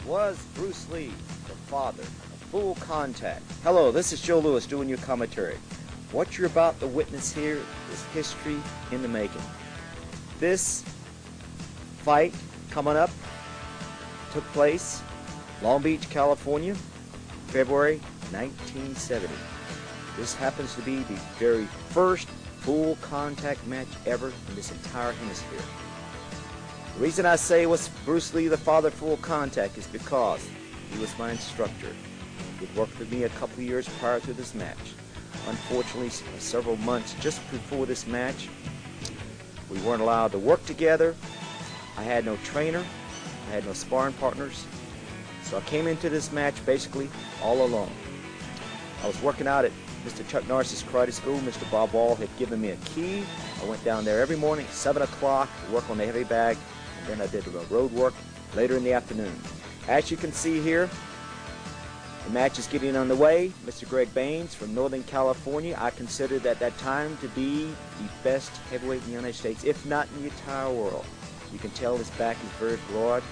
Was Bruce Lee the father of full contact? Hello, this is Joe Lewis doing your commentary. What you're about to witness here is history in the making. This fight coming up took place Long Beach, California, February 1970. This happens to be the very first full contact match ever in this entire hemisphere. The reason I say was Bruce Lee the father of full contact is because he was my instructor. He'd worked with me a couple of years prior to this match. Unfortunately, several months just before this match, we weren't allowed to work together. I had no trainer, I had no sparring partners, so I came into this match basically all alone. I was working out at Mr. Chuck Norris's karate school. Mr. Bob Wall had given me a key. I went down there every morning at 7 o'clock to work on the heavy bag, and then I did the road work later in the afternoon. As you can see here, the match is getting underway. Mr. Greg Baines from Northern California, I considered at that time to be the best heavyweight in the United States, if not in the entire world. You can tell his back is very broad.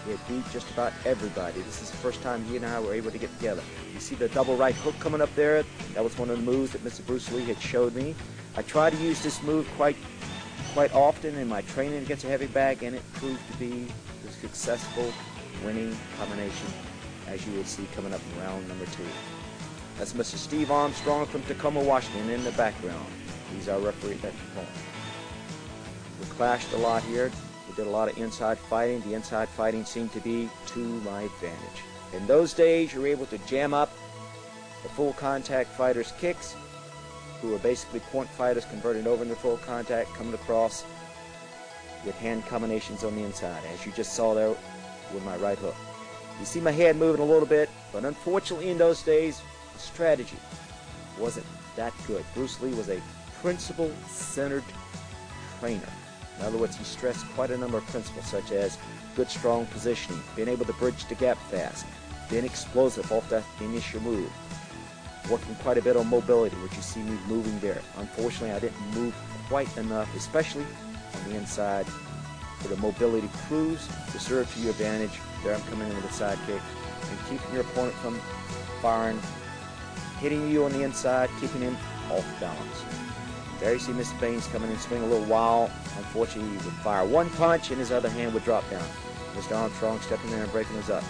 He had beat just about everybody. This is the first time he and I were able to get together. You see the double right hook coming up there? That was one of the moves that Mr. Bruce Lee had showed me. I try to use this move quite often in my training against a heavy bag, and it proved to be a successful winning combination, as you will see coming up in round number 2. That's Mr. Steve Armstrong from Tacoma, Washington in the background. He's our referee at that point. We clashed a lot here. We did a lot of inside fighting. The inside fighting seemed to be to my advantage. In those days, you were able to jam up the full contact fighters' kicks, who were basically point fighters converted over into full contact, coming across with hand combinations on the inside, as you just saw there with my right hook. You see my head moving a little bit, but unfortunately in those days, the strategy wasn't that good. Bruce Lee was a principle-centered trainer. In other words, he stressed quite a number of principles, such as good, strong positioning, being able to bridge the gap fast, being explosive off the initial move, working quite a bit on mobility, which you see me moving there. Unfortunately, I didn't move quite enough, especially on the inside, for the mobility cruise to serve to your advantage. There I'm coming in with a side kick and keeping your opponent from firing, hitting you on the inside, keeping him off balance. There you see Mr. Baines coming in, swing a little while. Unfortunately, he would fire one punch and his other hand would drop down. Mr. Armstrong stepping in and breaking us up.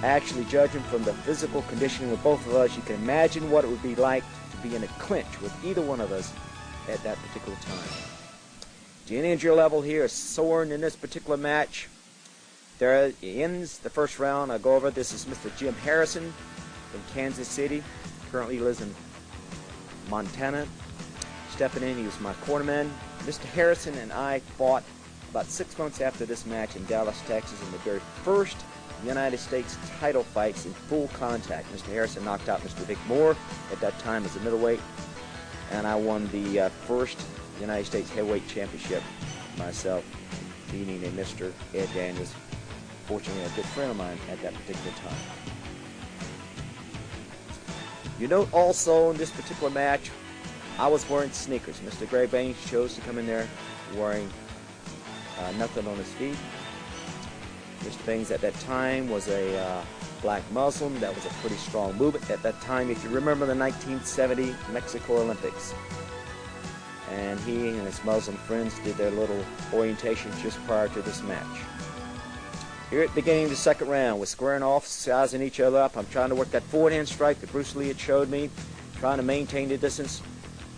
Actually, judging from the physical conditioning of both of us, you can imagine what it would be like to be in a clinch with either one of us at that particular time. The injury level here is soaring in this particular match. There ends the first round. I go over. This is Mr. Jim Harrison from Kansas City. Currently lives in Montana. Stepping in, he was my cornerman. Mr. Harrison and I fought about 6 months after this match in Dallas, Texas, in the very first United States title fights in full contact. Mr. Harrison knocked out Mr. Dick Moore at that time as a middleweight, and I won the first United States heavyweight championship myself, beating a Mr. Ed Daniels, fortunately a good friend of mine at that particular time. You note also in this particular match, I was wearing sneakers. Mr. Greg Baines chose to come in there wearing nothing on his feet. Mr. Baines at that time was a black Muslim. That was a pretty strong movement at that time. If you remember the 1970 Mexico Olympics, and he and his Muslim friends did their little orientation just prior to this match. Here at the beginning of the second round, we're squaring off, sizing each other up. I'm trying to work that forward hand strike that Bruce Lee had showed me, trying to maintain the distance,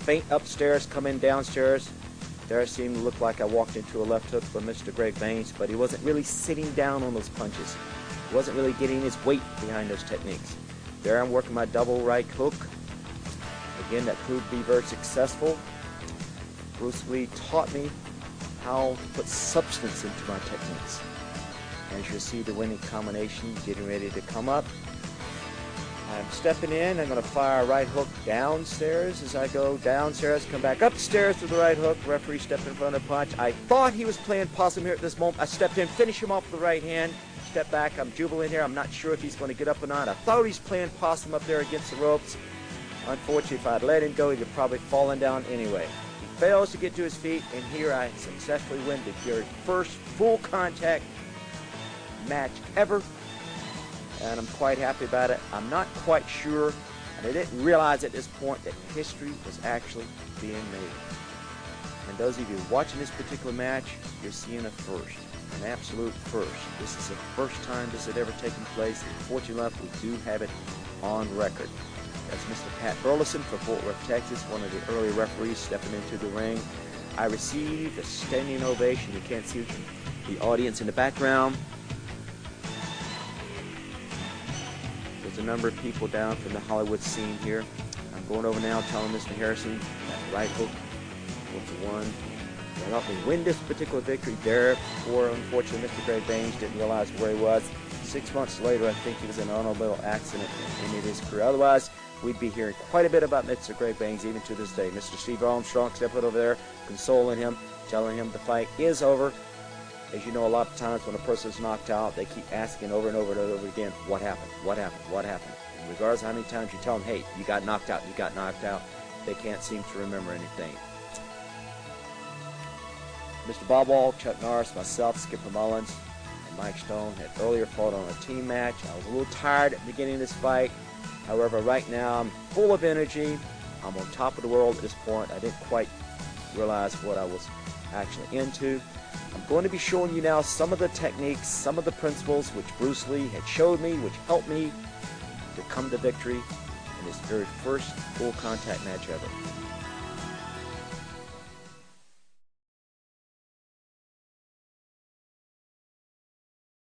feint upstairs, come in downstairs. There it seemed to look like I walked into a left hook from Mr. Greg Baines, but he wasn't really sitting down on those punches. He wasn't really getting his weight behind those techniques. There I'm working my double right hook. Again, that proved to be very successful. Bruce Lee taught me how to put substance into my techniques. As you see the winning combination getting ready to come up. I'm stepping in. I'm going to fire a right hook downstairs. As I go downstairs, come back upstairs with the right hook. Referee stepped in front of the punch. I thought he was playing possum here at this moment. I stepped in, finish him off with the right hand. Step back. I'm jubilant here. I'm not sure if he's going to get up or not. I thought he was playing possum up there against the ropes. Unfortunately, if I'd let him go, he'd have probably fallen down anyway. He fails to get to his feet, and here I successfully win the very first full contact match ever, and I'm quite happy about it. I'm not quite sure, and I didn't realize at this point that history was actually being made. And those of you watching this particular match, you're seeing a first, an absolute first. This is the first time this had ever taken place. Fortunately enough, we do have it on record. That's Mr. Pat Burleson from Fort Worth, Texas, one of the early referees stepping into the ring. I received a standing ovation. You can't see the audience in the background. There's a number of people down from the Hollywood scene here. I'm going over now telling Mr. Harrison that right hook was the one that helped me win this particular victory. Therefore, unfortunately, Mr. Greg Baines didn't realize where he was. 6 months later, I think he was in an automobile accident and ended his career. Otherwise, we'd be hearing quite a bit about Mr. Greg Baines even to this day. Mr. Steve Armstrong stepping over there, consoling him, telling him the fight is over. As you know, a lot of times when a person's knocked out, they keep asking over and over and over again, what happened, what happened, what happened? And regardless of how many times you tell them, hey, you got knocked out, you got knocked out, they can't seem to remember anything. Mr. Bob Wall, Chuck Norris, myself, Skipper Mullins, and Mike Stone had earlier fought on a team match. I was a little tired at the beginning of this fight. However, right now I'm full of energy. I'm on top of the world at this point. I didn't quite realize what I was actually into. I'm going to be showing you now some of the techniques, some of the principles which Bruce Lee had showed me, which helped me to come to victory in this very first full contact match ever.